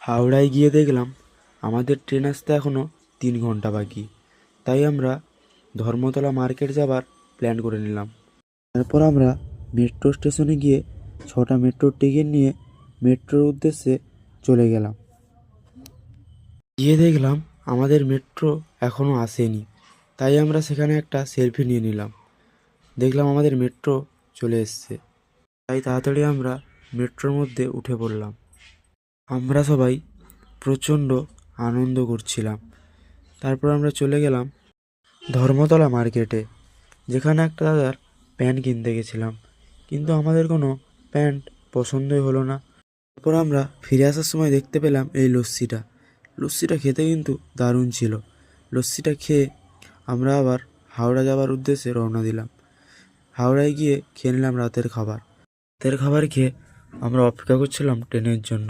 হাওড়ায় গিয়ে দেখলাম আমাদের ট্রেন আসতে এখনও 3 ঘন্টা বাকি। তাই আমরা ধর্মতলা মার্কেট যাবার প্ল্যান করে নিলাম। তারপর আমরা মেট্রো স্টেশনে গিয়ে 6টা মেট্রোর টিকিট নিয়ে মেট্রোর উদ্দেশ্যে চলে গেলাম। গিয়ে দেখলাম আমাদের মেট্রো এখনও আসেনি। তাই আমরা সেখানে একটা সেলফি নিয়ে নিলাম। দেখলাম আমাদের মেট্রো চলে এসছে। তাই তাড়াতাড়ি আমরা মেট্রোর মধ্যে উঠে পড়লাম। আমরা সবাই প্রচণ্ড আনন্দ করছিলাম। তারপর আমরা চলে গেলাম ধর্মতলা মার্কেটে, যেখানে একটা দাদার প্যান্ট কিনতে গেছিলাম, কিন্তু আমাদের কোনো প্যান্ট পছন্দই হলো না। তারপর আমরা ফিরে আসার সময় দেখতে পেলাম এই লস্যিটা খেতে কিন্তু দারুণ ছিল। লস্যিটা খেয়ে আমরা আবার হাওড়া যাওয়ার উদ্দেশ্যে রওনা দিলাম। হাওড়ায় গিয়ে খেয়ে নিলাম রাতের খাবার খেয়ে আমরা অপেক্ষা করছিলাম ট্রেনের জন্য।